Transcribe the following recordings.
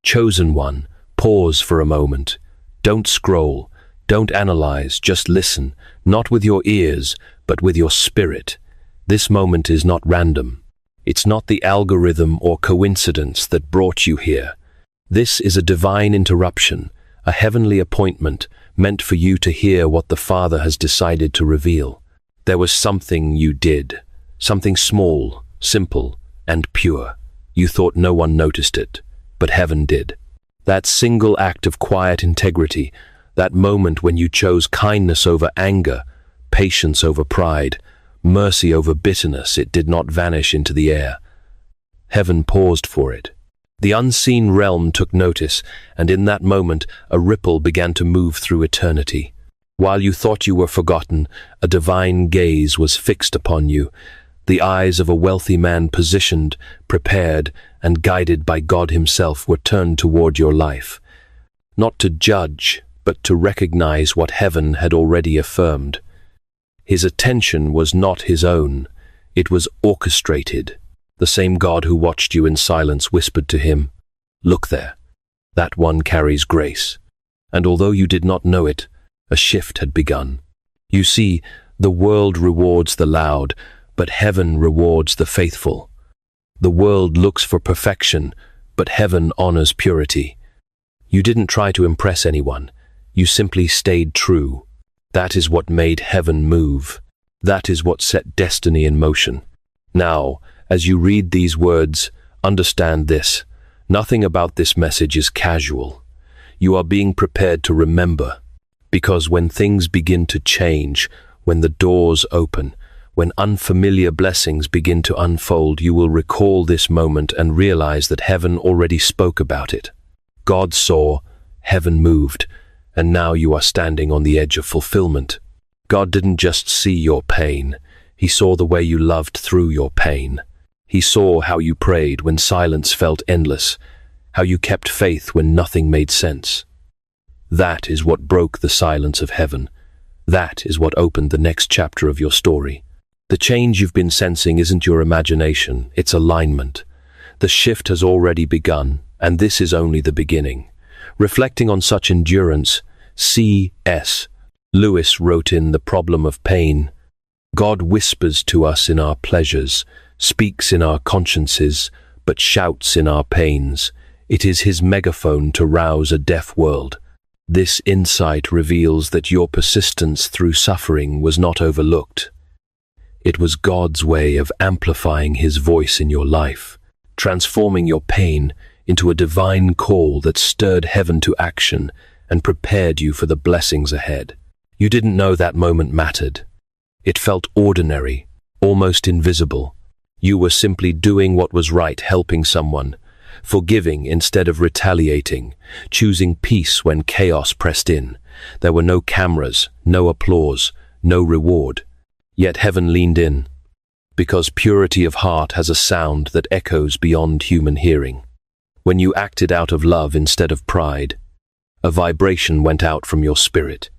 Chosen one, pause for a moment. Don't scroll, don't analyze, just listen, not with your ears, but with your spirit. This moment is not random. It's not the algorithm or coincidence that brought you here. This is a divine interruption, a heavenly appointment meant for you to hear what the Father has decided to reveal. There was something you did, something small, simple, and pure. You thought no one noticed it, but heaven did. That single act of quiet integrity, that moment when you chose kindness over anger, patience over pride, mercy over bitterness, it did not vanish into the air. Heaven paused for it. The unseen realm took notice, and in that moment a ripple began to move through eternity. While you thought you were forgotten, a divine gaze was fixed upon you. The eyes of a wealthy man positioned, prepared, and guided by God himself were turned toward your life. Not to judge, but to recognize what heaven had already affirmed. His attention was not his own. It was orchestrated. The same God who watched you in silence whispered to him, "Look there. That one carries grace." And although you did not know it, a shift had begun. You see, the world rewards the loud, but heaven rewards the faithful. The world looks for perfection, but heaven honors purity. You didn't try to impress anyone. You simply stayed true. That is what made heaven move. That is what set destiny in motion. Now, as you read these words, understand this. Nothing about this message is casual. You are being prepared to remember. Because when things begin to change, when the doors open, when unfamiliar blessings begin to unfold, you will recall this moment and realize that heaven already spoke about it. God saw, heaven moved, and now you are standing on the edge of fulfillment. God didn't just see your pain. He saw the way you loved through your pain. He saw how you prayed when silence felt endless, how you kept faith when nothing made sense. That is what broke the silence of heaven. That is what opened the next chapter of your story. The change you've been sensing isn't your imagination, it's alignment. The shift has already begun, and this is only the beginning. Reflecting on such endurance, C.S. Lewis wrote in The Problem of Pain, "God whispers to us in our pleasures, speaks in our consciences, but shouts in our pains. It is his megaphone to rouse a deaf world." This insight reveals that your persistence through suffering was not overlooked. It was God's way of amplifying his voice in your life, transforming your pain into a divine call that stirred heaven to action and prepared you for the blessings ahead. You didn't know that moment mattered. It felt ordinary, almost invisible. You were simply doing what was right, helping someone, forgiving instead of retaliating, choosing peace when chaos pressed in. There were no cameras, no applause, no reward. Yet heaven leaned in, because purity of heart has a sound that echoes beyond human hearing. When you acted out of love instead of pride, a vibration went out from your spirit,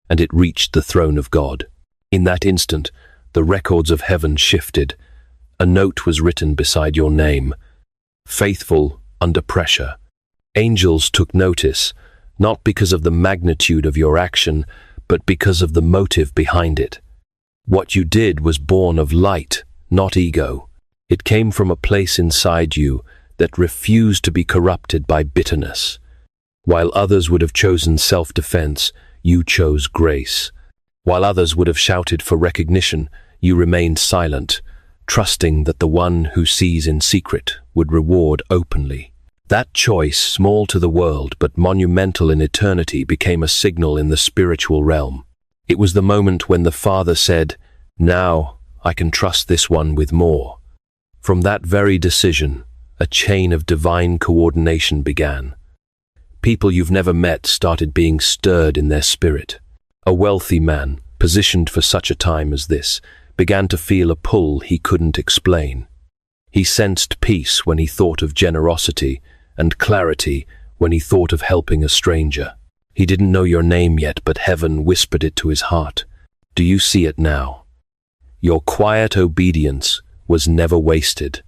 and it reached the throne of God. In that instant, the records of heaven shifted. A note was written beside your name, "Faithful under pressure." Angels took notice, not because of the magnitude of your action, but because of the motive behind it. What you did was born of light, not ego. It came from a place inside you that refused to be corrupted by bitterness. While others would have chosen self-defense, you chose grace. While others would have shouted for recognition, you remained silent, trusting that the one who sees in secret would reward openly. That choice, small to the world but monumental in eternity, became a signal in the spiritual realm. It was the moment when the Father said, "Now I can trust this one with more." From that very decision, a chain of divine coordination began. People you've never met started being stirred in their spirit. A wealthy man, positioned for such a time as this, began to feel a pull he couldn't explain. He sensed peace when he thought of generosity, and clarity when he thought of helping a stranger. He didn't know your name yet, but heaven whispered it to his heart. Do you see it now? Your quiet obedience was never wasted.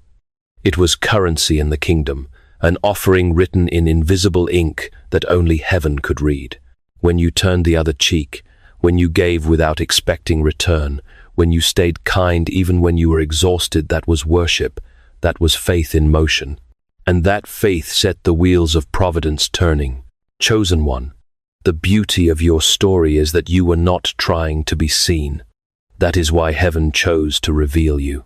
It was currency in the kingdom, an offering written in invisible ink that only heaven could read. When you turned the other cheek, when you gave without expecting return, when you stayed kind even when you were exhausted, that was worship, that was faith in motion. And that faith set the wheels of providence turning. Chosen one, the beauty of your story is that you were not trying to be seen. That is why heaven chose to reveal you.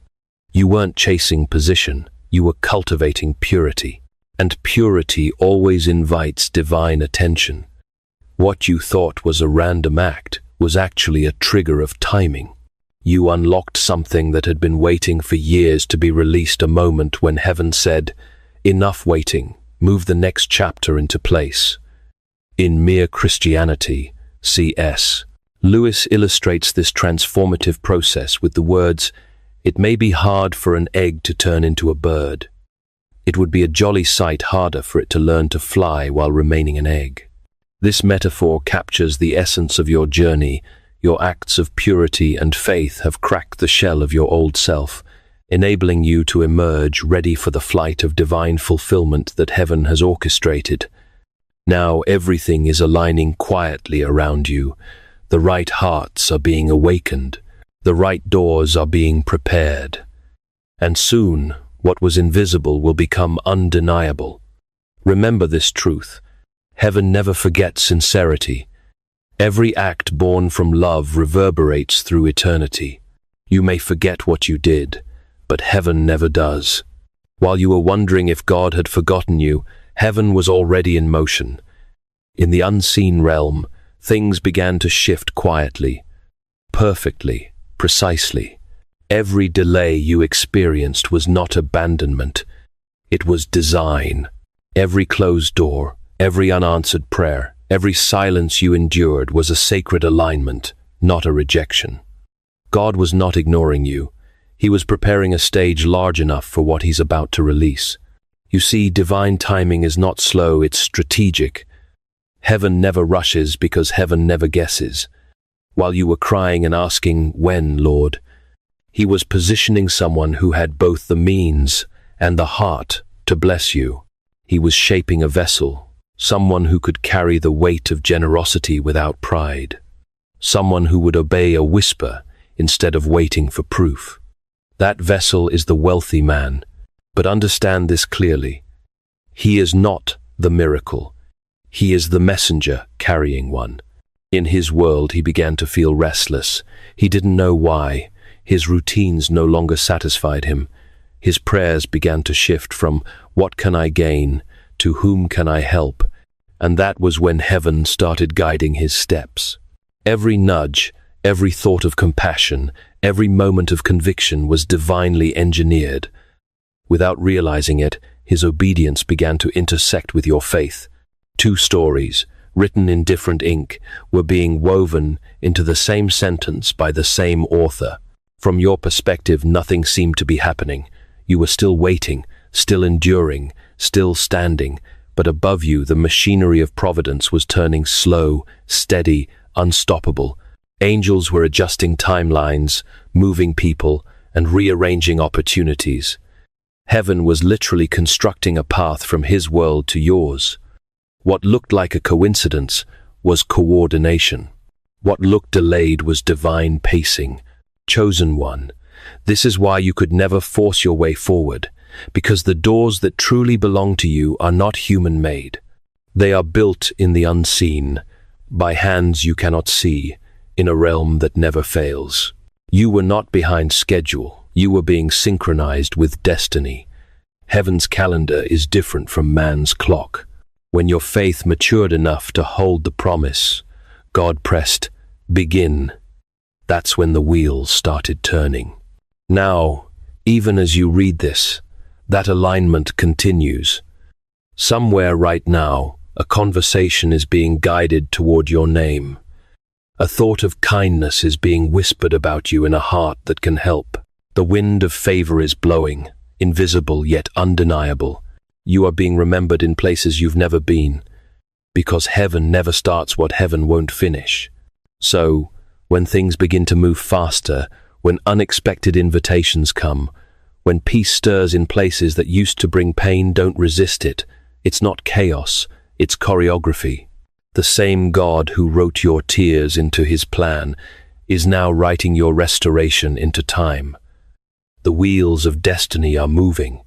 You weren't chasing position, you were cultivating purity. And purity always invites divine attention. What you thought was a random act was actually a trigger of timing. You unlocked something that had been waiting for years to be released, a moment when heaven said, "Enough waiting, move the next chapter into place." In Mere Christianity, C.S. Lewis illustrates this transformative process with the words, "It may be hard for an egg to turn into a bird. It would be a jolly sight harder for it to learn to fly while remaining an egg." This metaphor captures the essence of your journey. Your acts of purity and faith have cracked the shell of your old self, enabling you to emerge ready for the flight of divine fulfillment that heaven has orchestrated. Now everything is aligning quietly around you. The right hearts are being awakened. The right doors are being prepared. And soon, what was invisible will become undeniable. Remember this truth. Heaven never forgets sincerity. Every act born from love reverberates through eternity. You may forget what you did, but heaven never does. While you were wondering if God had forgotten you, heaven was already in motion. In the unseen realm, things began to shift quietly, perfectly, precisely. Every delay you experienced was not abandonment. It was design. Every closed door, every unanswered prayer, every silence you endured was a sacred alignment, not a rejection. God was not ignoring you. He was preparing a stage large enough for what he's about to release. You see, divine timing is not slow, it's strategic. Heaven never rushes because heaven never guesses. While you were crying and asking, "When, Lord?" he was positioning someone who had both the means and the heart to bless you. He was shaping a vessel, someone who could carry the weight of generosity without pride. Someone who would obey a whisper instead of waiting for proof. That vessel is the wealthy man, but understand this clearly. He is not the miracle. He is the messenger carrying one. In his world, he began to feel restless. He didn't know why. His routines no longer satisfied him. His prayers began to shift from "What can I gain?" to "Whom can I help?" And that was when heaven started guiding his steps. Every nudge, every thought of compassion, every moment of conviction was divinely engineered. Without realizing it, his obedience began to intersect with your faith. Two stories, written in different ink, were being woven into the same sentence by the same author. From your perspective, nothing seemed to be happening. You were still waiting, still enduring, still standing, but above you the machinery of providence was turning slow, steady, unstoppable. Angels were adjusting timelines, moving people, and rearranging opportunities. Heaven was literally constructing a path from his world to yours. What looked like a coincidence was coordination. What looked delayed was divine pacing. Chosen one, this is why you could never force your way forward, because the doors that truly belong to you are not human-made. They are built in the unseen, by hands you cannot see, in a realm that never fails. You were not behind schedule, you were being synchronized with destiny. Heaven's calendar is different from man's clock. When your faith matured enough to hold the promise, God pressed, "Begin." That's when the wheels started turning. Now, even as you read this, that alignment continues. Somewhere right now, a conversation is being guided toward your name. A thought of kindness is being whispered about you in a heart that can help. The wind of favor is blowing, invisible yet undeniable. You are being remembered in places you've never been, because heaven never starts what heaven won't finish. So, when things begin to move faster, when unexpected invitations come, When peace stirs in places that used to bring pain, don't resist it. It's not chaos, it's choreography. The same God who wrote your tears into his plan is now writing your restoration into time. The wheels of destiny are moving,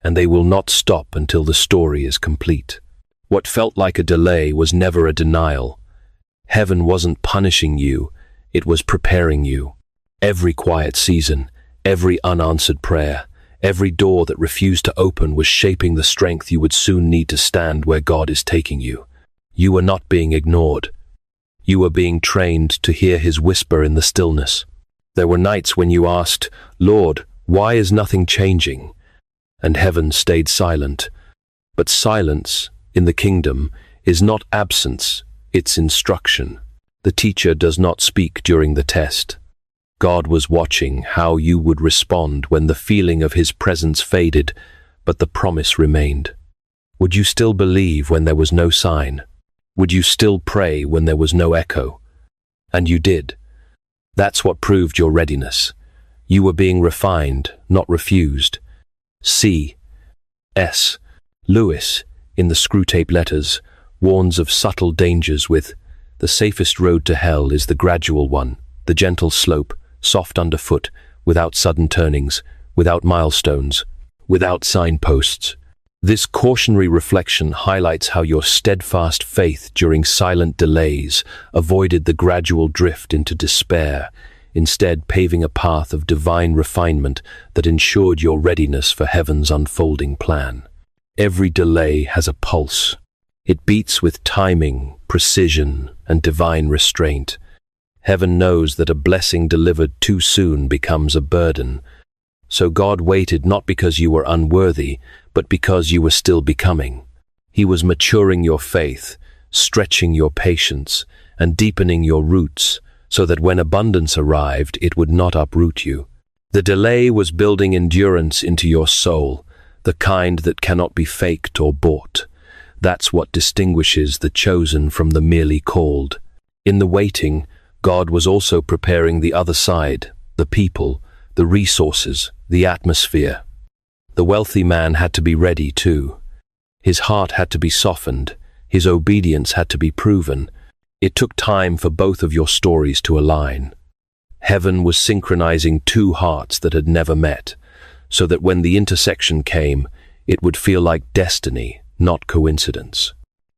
and they will not stop until the story is complete. What felt like a delay was never a denial. Heaven wasn't punishing you, it was preparing you. Every quiet season, every unanswered prayer, every door that refused to open was shaping the strength you would soon need to stand where God is taking you. You were not being ignored. You were being trained to hear his whisper in the stillness. There were nights when you asked, "Lord, why is nothing changing?" And heaven stayed silent. But silence, in the kingdom, is not absence, it's instruction. The teacher does not speak during the test. God was watching how you would respond when the feeling of his presence faded, but the promise remained. Would you still believe when there was no sign? Would you still pray when there was no echo? And you did. That's what proved your readiness. You were being refined, not refused. C.S. Lewis, in the Screwtape Letters, warns of subtle dangers with, "The safest road to hell is the gradual one, the gentle slope, soft underfoot, without sudden turnings, without milestones, without signposts." This cautionary reflection highlights how your steadfast faith during silent delays avoided the gradual drift into despair, instead paving a path of divine refinement that ensured your readiness for heaven's unfolding plan. Every delay has a pulse. It beats with timing, precision, and divine restraint. Heaven knows that a blessing delivered too soon becomes a burden. So God waited not because you were unworthy, but because you were still becoming. He was maturing your faith, stretching your patience, and deepening your roots, so that when abundance arrived, it would not uproot you. The delay was building endurance into your soul, the kind that cannot be faked or bought. That's what distinguishes the chosen from the merely called. In the waiting, God was also preparing the other side, the people, the resources, the atmosphere. The wealthy man had to be ready too. His heart had to be softened, his obedience had to be proven. It took time for both of your stories to align. Heaven was synchronizing two hearts that had never met, so that when the intersection came, it would feel like destiny, not coincidence.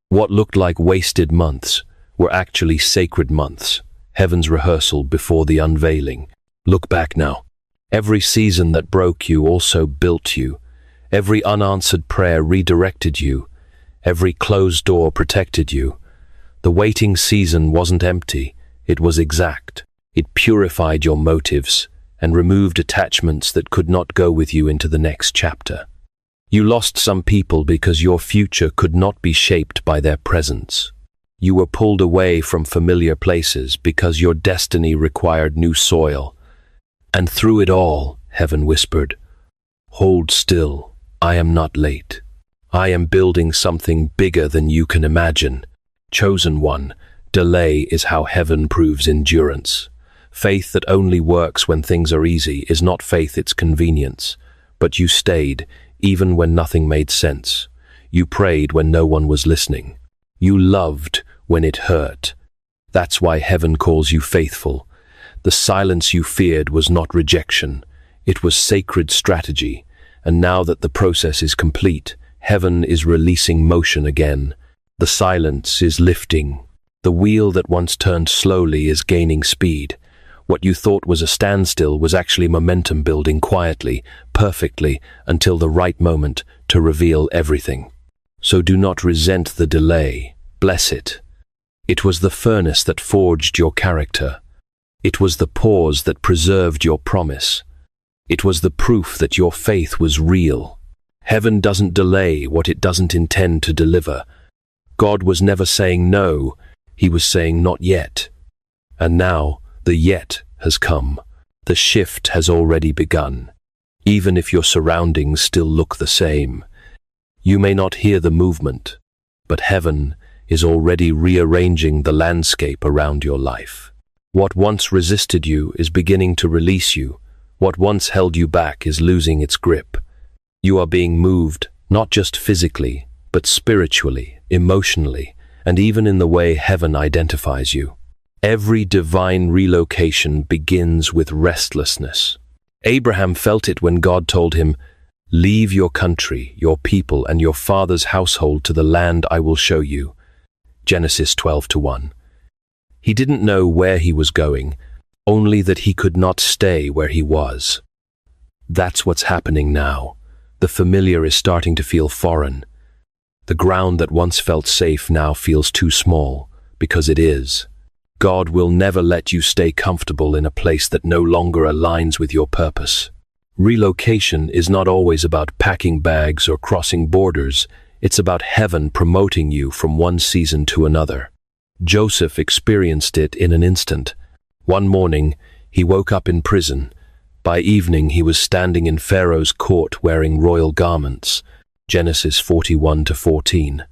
What looked like wasted months were actually sacred months, heaven's rehearsal before the unveiling. Look back now. Every season that broke you also built you. Every unanswered prayer redirected you. Every closed door protected you. The waiting season wasn't empty, it was exact. It purified your motives and removed attachments that could not go with you into the next chapter. You lost some people because your future could not be shaped by their presence. You were pulled away from familiar places because your destiny required new soil. And through it all, heaven whispered, "Hold still, I am not late. I am building something bigger than you can imagine." Chosen one, delay is how heaven proves endurance. Faith that only works when things are easy is not faith, it's convenience. But you stayed, even when nothing made sense. You prayed when no one was listening. You loved when it hurt. That's why heaven calls you faithful. The silence you feared was not rejection. It was sacred strategy. And now that the process is complete, heaven is releasing motion again. The silence is lifting. The wheel that once turned slowly is gaining speed. What you thought was a standstill was actually momentum building quietly, perfectly, until the right moment to reveal everything. So do not resent the delay. Bless it. It was the furnace that forged your character. It was the pause that preserved your promise. It was the proof that your faith was real. Heaven doesn't delay what it doesn't intend to deliver. God was never saying no, he was saying not yet. And now, the yet has come. The shift has already begun. Even if your surroundings still look the same. You may not hear the movement, but heaven is already rearranging the landscape around your life. What once resisted you is beginning to release you. What once held you back is losing its grip. You are being moved, not just physically, but spiritually, emotionally, and even in the way heaven identifies you. Every divine relocation begins with restlessness. Abraham felt it when God told him, "Leave your country, your people, and your father's household to the land I will show you." Genesis 12:1. He didn't know where he was going, only that he could not stay where he was. That's what's happening now. The familiar is starting to feel foreign. The ground that once felt safe now feels too small, because it is. God will never let you stay comfortable in a place that no longer aligns with your purpose. Relocation is not always about packing bags or crossing borders. It's about heaven promoting you from one season to another. Joseph experienced it in an instant. One morning, he woke up in prison. By evening, he was standing in Pharaoh's court wearing royal garments. Genesis 41-14.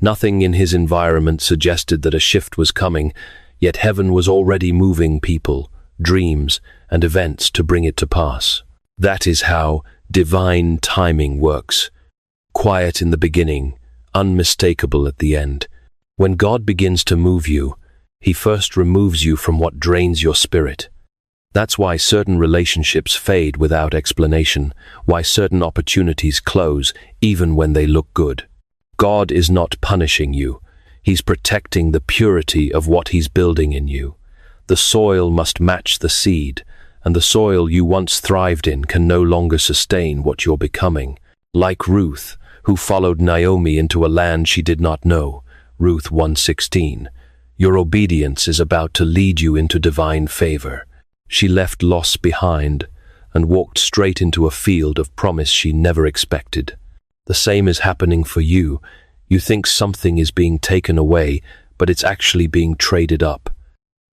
Nothing in his environment suggested that a shift was coming, yet heaven was already moving people, dreams, and events to bring it to pass. That is how divine timing works. Quiet in the beginning, unmistakable at the end. When God begins to move you, He first removes you from what drains your spirit. That's why certain relationships fade without explanation, why certain opportunities close even when they look good. God is not punishing you. He's protecting the purity of what He's building in you. The soil must match the seed, and the soil you once thrived in can no longer sustain what you're becoming. Like Ruth, who followed Naomi into a land she did not know. Ruth 1:16. Your obedience is about to lead you into divine favor. She left loss behind and walked straight into a field of promise she never expected. The same is happening for you. You think something is being taken away, but it's actually being traded up.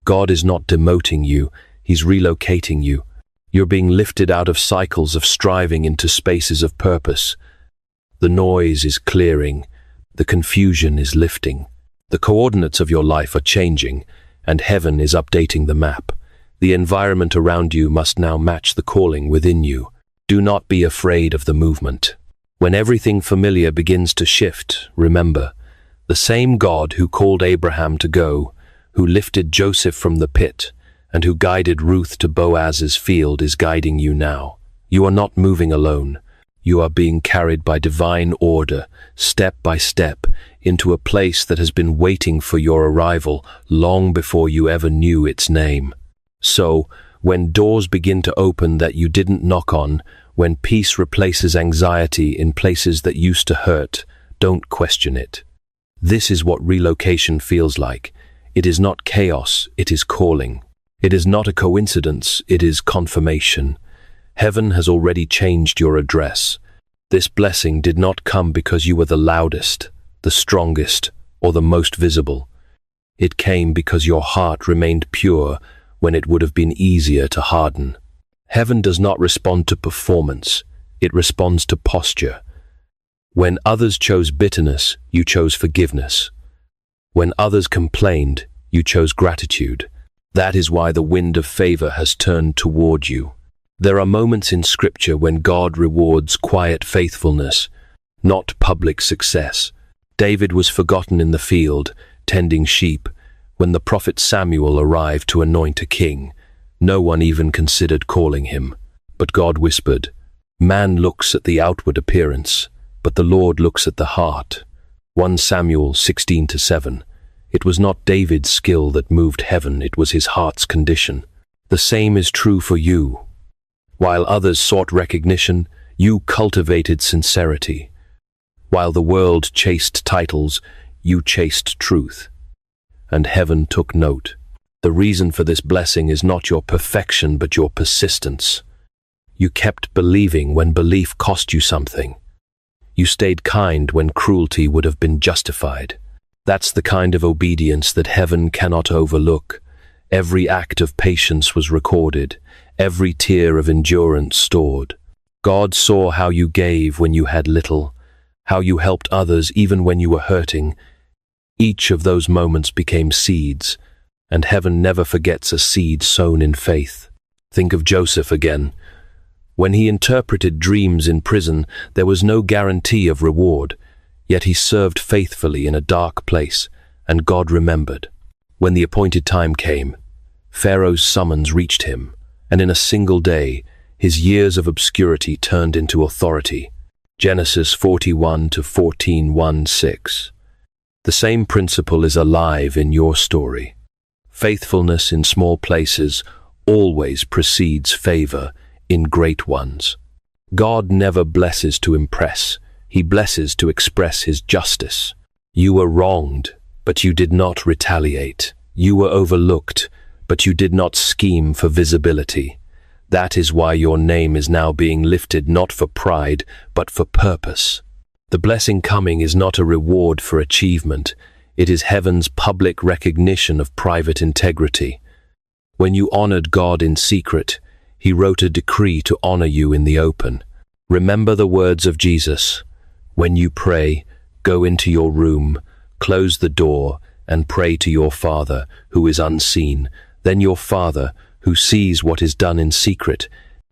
God is not demoting you, He's relocating you. You're being lifted out of cycles of striving into spaces of purpose. The noise is clearing, the confusion is lifting. The coordinates of your life are changing, and heaven is updating the map. The environment around you must now match the calling within you. Do not be afraid of the movement. When everything familiar begins to shift, remember, the same God who called Abraham to go, who lifted Joseph from the pit, and who guided Ruth to Boaz's field is guiding you now. You are not moving alone. You are being carried by divine order, step by step, into a place that has been waiting for your arrival long before you ever knew its name. So, when doors begin to open that you didn't knock on, when peace replaces anxiety in places that used to hurt, don't question it. This is what relocation feels like. It is not chaos, it is calling. It is not a coincidence, it is confirmation. Heaven has already changed your address. This blessing did not come because you were the loudest, the strongest, or the most visible. It came because your heart remained pure when it would have been easier to harden. Heaven does not respond to performance, it responds to posture. When others chose bitterness, you chose forgiveness. When others complained, you chose gratitude. That is why the wind of favor has turned toward you. There are moments in Scripture when God rewards quiet faithfulness, not public success. David was forgotten in the field, tending sheep, when the prophet Samuel arrived to anoint a king. No one even considered calling him. But God whispered, "Man looks at the outward appearance, but the Lord looks at the heart." 1 Samuel 16-7. It was not David's skill that moved heaven, it was his heart's condition. The same is true for you. While others sought recognition, you cultivated sincerity. While the world chased titles, you chased truth. And heaven took note. The reason for this blessing is not your perfection, but your persistence. You kept believing when belief cost you something. You stayed kind when cruelty would have been justified. That's the kind of obedience that heaven cannot overlook. Every act of patience was recorded, every tear of endurance stored. God saw how you gave when you had little, how you helped others even when you were hurting. Each of those moments became seeds, and heaven never forgets a seed sown in faith. Think of Joseph again. When he interpreted dreams in prison, there was no guarantee of reward, yet he served faithfully in a dark place, and God remembered. When the appointed time came, Pharaoh's summons reached him, and in a single day, his years of obscurity turned into authority. Genesis 41 to 14:1-6. The same principle is alive in your story. Faithfulness in small places always precedes favor in great ones. God never blesses to impress. He blesses to express his justice. You were wronged, but you did not retaliate. You were overlooked, but you did not scheme for visibility. That is why your name is now being lifted not for pride, but for purpose. The blessing coming is not a reward for achievement. It is heaven's public recognition of private integrity. When you honored God in secret, he wrote a decree to honor you in the open. Remember the words of Jesus. When you pray, go into your room, close the door, and pray to your Father, who is unseen. Then your Father, who sees what is done in secret,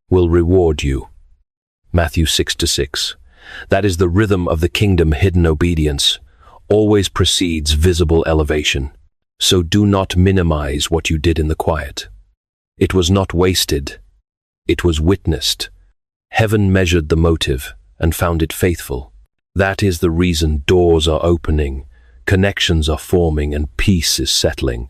will reward you. Matthew 6:6. That is the rhythm of the kingdom. Hidden obedience always precedes visible elevation. So do not minimize what you did in the quiet. It was not wasted. It was witnessed. Heaven measured the motive and found it faithful. That is the reason doors are opening, connections are forming, and peace is settling.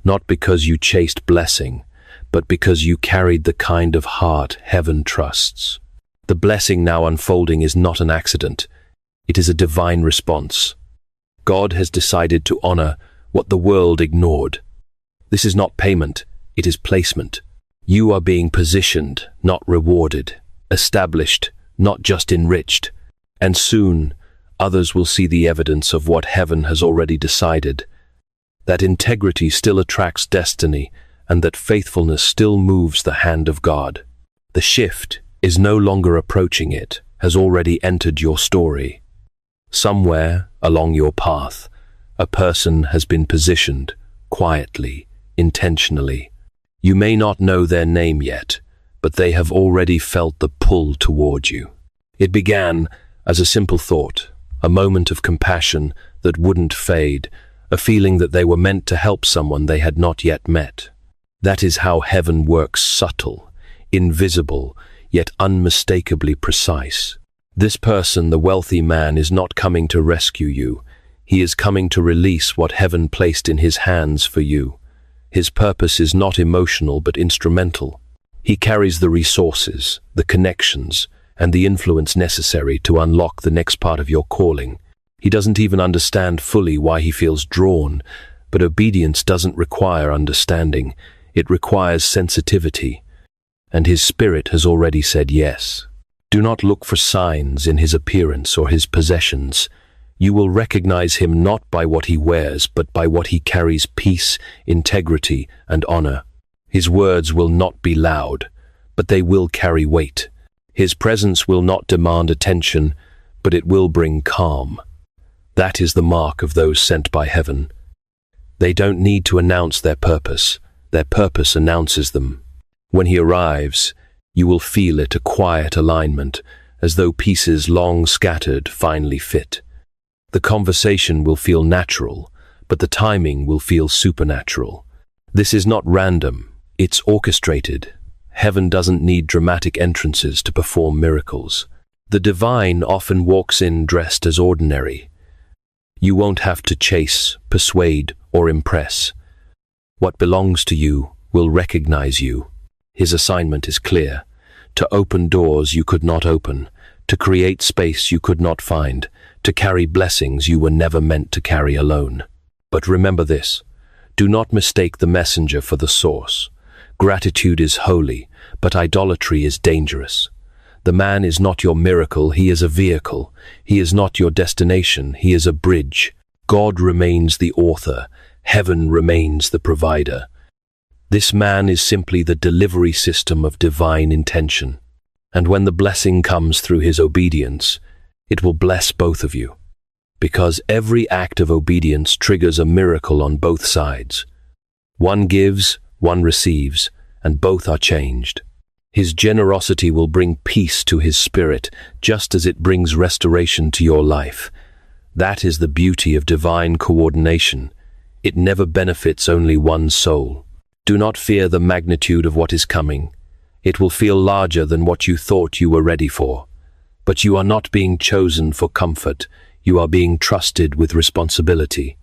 Not because you chased blessing, but because you carried the kind of heart heaven trusts. The blessing now unfolding is not an accident. It is a divine response. God has decided to honor what the world ignored. This is not payment, it is placement. You are being positioned, not rewarded, established, not just enriched. And soon, others will see the evidence of what heaven has already decided. That integrity still attracts destiny, and that faithfulness still moves the hand of God. The shift is no longer approaching it, has already entered your story. Somewhere along your path, a person has been positioned, quietly, intentionally. You may not know their name yet, but they have already felt the pull toward you. It began as a simple thought, a moment of compassion that wouldn't fade, a feeling that they were meant to help someone they had not yet met. That is how heaven works, subtle, invisible, yet unmistakably precise. This person, the wealthy man, is not coming to rescue you. He is coming to release what heaven placed in his hands for you. His purpose is not emotional but instrumental. He carries the resources, the connections, and the influence necessary to unlock the next part of your calling. He doesn't even understand fully why he feels drawn, but obedience doesn't require understanding. It requires sensitivity. And his spirit has already said yes. Do not look for signs in his appearance or his possessions. You will recognize him not by what he wears, but by what he carries: peace, integrity, and honor. His words will not be loud, but they will carry weight. His presence will not demand attention, but it will bring calm. That is the mark of those sent by heaven. They don't need to announce their purpose announces them. When he arrives, you will feel it, a quiet alignment, as though pieces long scattered finally fit. The conversation will feel natural, but the timing will feel supernatural. This is not random, it's orchestrated. Heaven doesn't need dramatic entrances to perform miracles. The divine often walks in dressed as ordinary. You won't have to chase, persuade, or impress. What belongs to you will recognize you. His assignment is clear: to open doors you could not open, to create space you could not find, to carry blessings you were never meant to carry alone. But remember this: do not mistake the messenger for the source. Gratitude is holy, but idolatry is dangerous. The man is not your miracle, he is a vehicle. He is not your destination, he is a bridge. God remains the author, heaven remains the provider. This man is simply the delivery system of divine intention. And when the blessing comes through his obedience, it will bless both of you. Because every act of obedience triggers a miracle on both sides. One gives, one receives, and both are changed. His generosity will bring peace to his spirit, just as it brings restoration to your life. That is the beauty of divine coordination. It never benefits only one soul. Do not fear the magnitude of what is coming. It will feel larger than what you thought you were ready for. But you are not being chosen for comfort. You are being trusted with responsibility.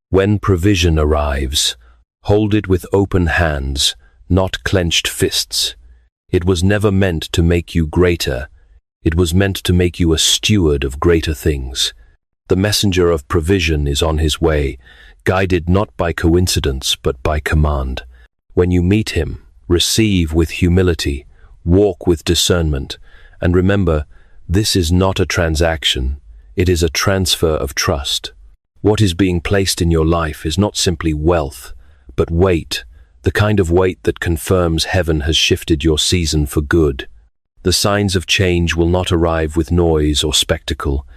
When provision arrives, hold it with open hands, not clenched fists. It was never meant to make you greater. It was meant to make you a steward of greater things. The messenger of provision is on his way, guided not by coincidence but by command. When you meet him, receive with humility, walk with discernment, and remember, this is not a transaction, it is a transfer of trust. What is being placed in your life is not simply wealth, but weight, the kind of weight that confirms heaven has shifted your season for good. The signs of change will not arrive with noise or spectacle.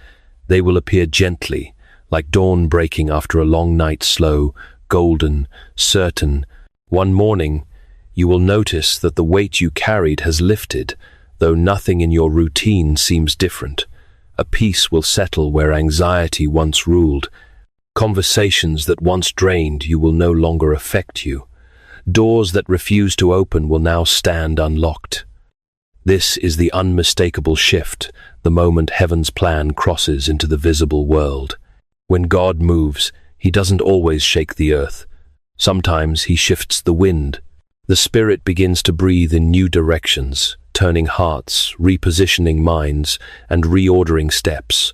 They will appear gently, like dawn breaking after a long night, slow, golden, certain. One morning, you will notice that the weight you carried has lifted, though nothing in your routine seems different. A peace will settle where anxiety once ruled. Conversations that once drained you will no longer affect you. Doors that refuse to open will now stand unlocked. This is the unmistakable shift, the moment heaven's plan crosses into the visible world. When God moves, he doesn't always shake the earth. Sometimes he shifts the wind. The Spirit begins to breathe in new directions, turning hearts, repositioning minds, and reordering steps.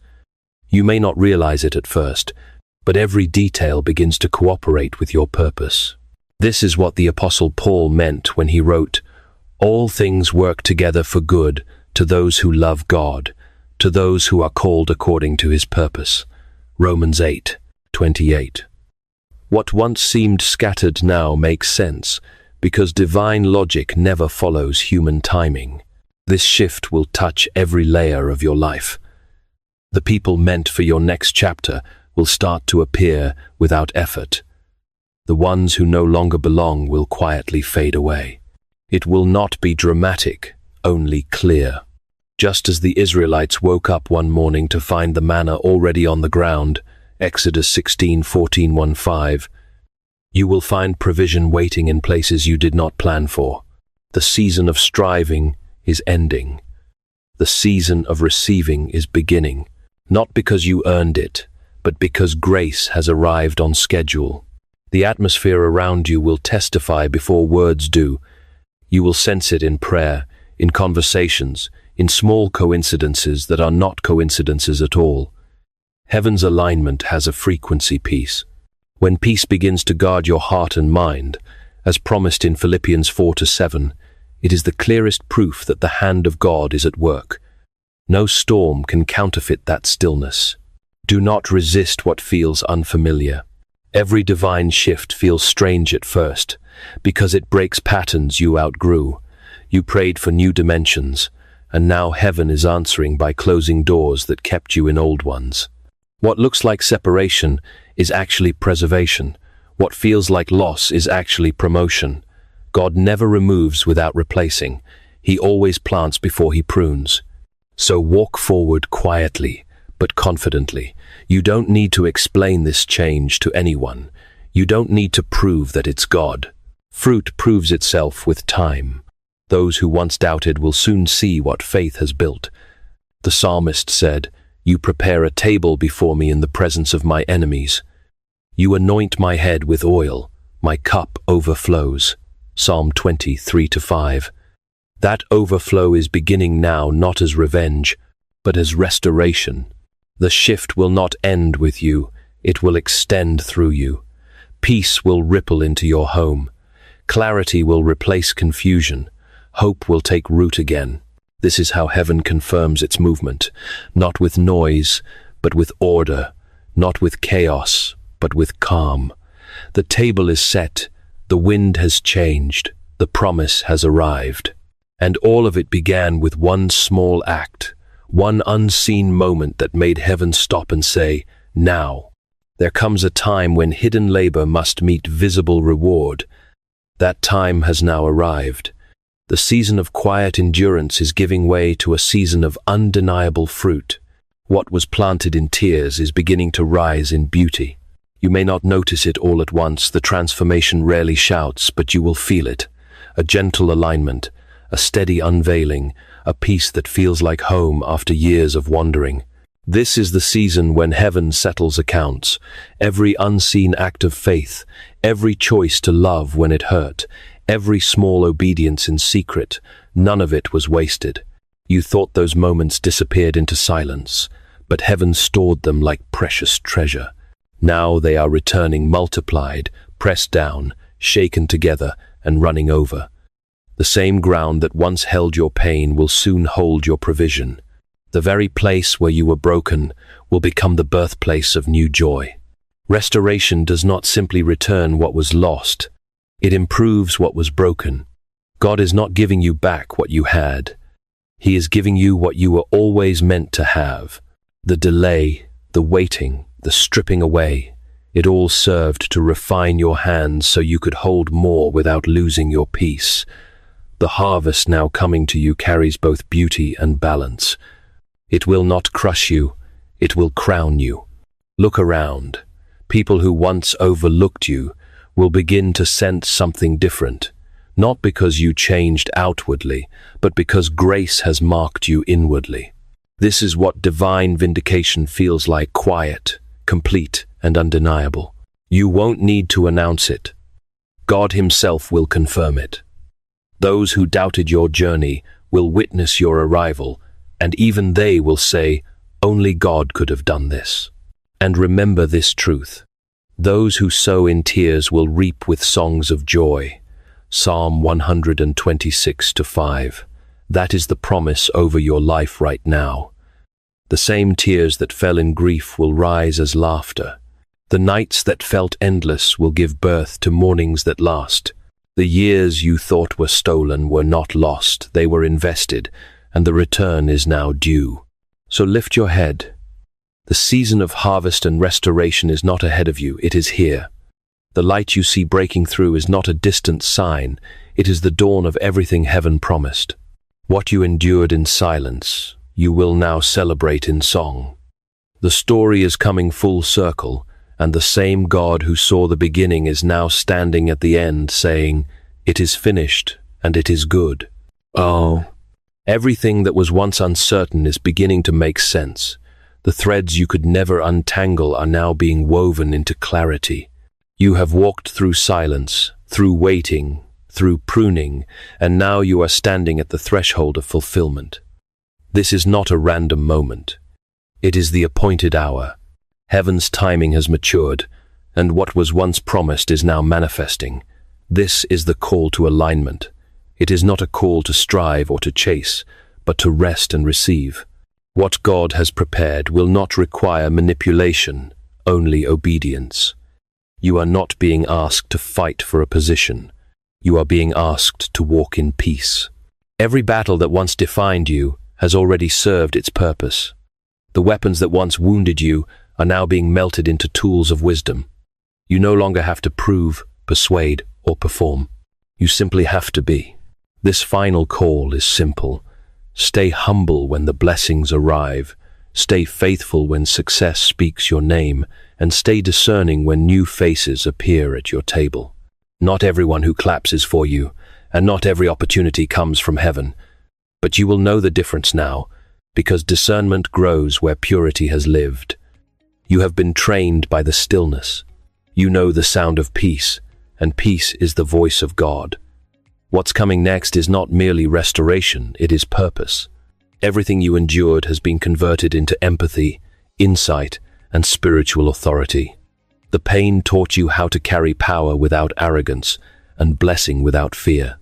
You may not realize it at first, but every detail begins to cooperate with your purpose. This is what the Apostle Paul meant when he wrote, "All things work together for good to those who love God, to those who are called according to his purpose." Romans 8:28. What once seemed scattered now makes sense, because divine logic never follows human timing. This shift will touch every layer of your life. The people meant for your next chapter will start to appear without effort. The ones who no longer belong will quietly fade away. It will not be dramatic, only clear. Just as the Israelites woke up one morning to find the manna already on the ground, Exodus 16:14-15, you will find provision waiting in places you did not plan for. The season of striving is ending. The season of receiving is beginning, not because you earned it, but because grace has arrived on schedule. The atmosphere around you will testify before words do. You will sense it in prayer, in conversations, in small coincidences that are not coincidences at all. Heaven's alignment has a frequency piece. When peace begins to guard your heart and mind, as promised in Philippians 4-7, it is the clearest proof that the hand of God is at work. No storm can counterfeit that stillness. Do not resist what feels unfamiliar. Every divine shift feels strange at first, because it breaks patterns you outgrew. You prayed for new dimensions, and now heaven is answering by closing doors that kept you in old ones. What looks like separation is actually preservation. What feels like loss is actually promotion. God never removes without replacing. He always plants before he prunes. So walk forward quietly, but confidently. You don't need to explain this change to anyone. You don't need to prove that it's God. Fruit proves itself with time. Those who once doubted will soon see what faith has built. The psalmist said, "You prepare a table before me in the presence of my enemies. You anoint my head with oil. My cup overflows." Psalm 23-5. That overflow is beginning now, not as revenge, but as restoration. The shift will not end with you, it will extend through you. Peace will ripple into your home. Clarity will replace confusion. Hope will take root again. This is how heaven confirms its movement, not with noise, but with order, not with chaos, but with calm. The table is set, the wind has changed, the promise has arrived. And all of it began with one small act, one unseen moment that made heaven stop and say, "Now." There comes a time when hidden labor must meet visible reward. That time has now arrived. The season of quiet endurance is giving way to a season of undeniable fruit. What was planted in tears is beginning to rise in beauty. You may not notice it all at once. The transformation rarely shouts, but you will feel it. A gentle alignment, a steady unveiling, a peace that feels like home after years of wandering. This is the season when heaven settles accounts. Every unseen act of faith, every choice to love when it hurt, every small obedience in secret, none of it was wasted. You thought those moments disappeared into silence, but heaven stored them like precious treasure. Now they are returning multiplied, pressed down, shaken together, and running over. The same ground that once held your pain will soon hold your provision. The very place where you were broken will become the birthplace of new joy. Restoration does not simply return what was lost. It improves what was broken. God is not giving you back what you had. He is giving you what you were always meant to have. The delay, the waiting, the stripping away, it all served to refine your hands so you could hold more without losing your peace. The harvest now coming to you carries both beauty and balance. It will not crush you, it will crown you. Look around. People who once overlooked you will begin to sense something different, not because you changed outwardly, but because grace has marked you inwardly. This is what divine vindication feels like: quiet, complete, and undeniable. You won't need to announce it. God Himself will confirm it. Those who doubted your journey will witness your arrival, and even they will say, "Only God could have done this." And remember this truth: those who sow in tears will reap with songs of joy. Psalm 126:5. That is the promise over your life right now. The same tears that fell in grief will rise as laughter. The nights that felt endless will give birth to mornings that last. The years you thought were stolen were not lost, they were invested, and the return is now due. So lift your head. The season of harvest and restoration is not ahead of you, it is here. The light you see breaking through is not a distant sign, it is the dawn of everything heaven promised. What you endured in silence, you will now celebrate in song. The story is coming full circle, and the same God who saw the beginning is now standing at the end saying, "It is finished, and it is good." Oh, everything that was once uncertain is beginning to make sense. The threads you could never untangle are now being woven into clarity. You have walked through silence, through waiting, through pruning, and now you are standing at the threshold of fulfillment. This is not a random moment. It is the appointed hour. Heaven's timing has matured, and what was once promised is now manifesting. This is the call to alignment. It is not a call to strive or to chase, but to rest and receive. What God has prepared will not require manipulation, only obedience. You are not being asked to fight for a position. You are being asked to walk in peace. Every battle that once defined you has already served its purpose. The weapons that once wounded you are now being melted into tools of wisdom. You no longer have to prove, persuade, or perform. You simply have to be. This final call is simple. Stay humble when the blessings arrive. Stay faithful when success speaks your name, and stay discerning when new faces appear at your table. Not everyone who claps is for you, and not every opportunity comes from heaven. But you will know the difference now, because discernment grows where purity has lived. You have been trained by the stillness. You know the sound of peace, and peace is the voice of God. What's coming next is not merely restoration, it is purpose. Everything you endured has been converted into empathy, insight, and spiritual authority. The pain taught you how to carry power without arrogance and blessing without fear.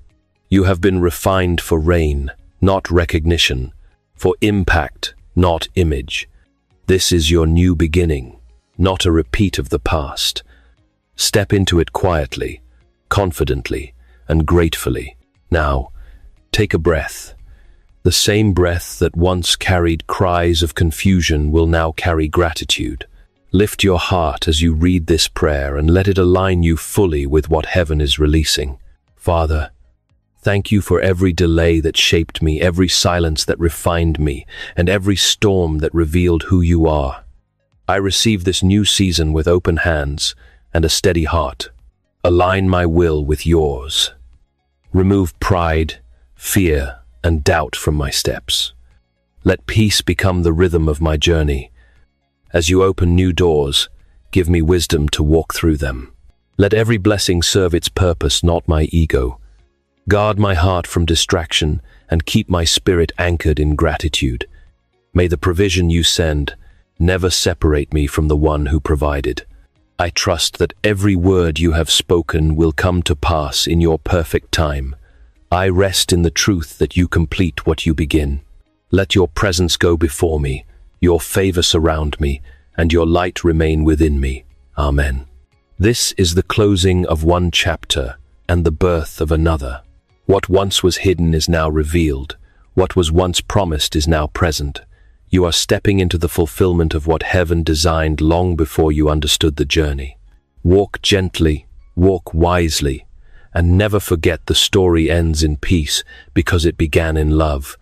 You have been refined for reign, not recognition, for impact, not image. This is your new beginning, not a repeat of the past. Step into it quietly, confidently, and gratefully. Now, take a breath. The same breath that once carried cries of confusion will now carry gratitude. Lift your heart as you read this prayer and let it align you fully with what heaven is releasing. Father, Thank you for every delay that shaped me, every silence that refined me, and every storm that revealed who you are. I receive this new season with open hands and a steady heart. Align my will with yours. Remove pride, fear, and doubt from my steps. Let peace become the rhythm of my journey. As you open new doors, give me wisdom to walk through them. Let every blessing serve its purpose, not my ego. Guard my heart from distraction and keep my spirit anchored in gratitude. May the provision you send never separate me from the one who provided. I trust that every word you have spoken will come to pass in your perfect time. I rest in the truth that you complete what you begin. Let your presence go before me, your favor surround me, and your light remain within me. Amen. This is the closing of one chapter and the birth of another. What once was hidden is now revealed. What was once promised is now present. You are stepping into the fulfillment of what heaven designed long before you understood the journey. Walk gently, walk wisely, and never forget the story ends in peace because it began in love.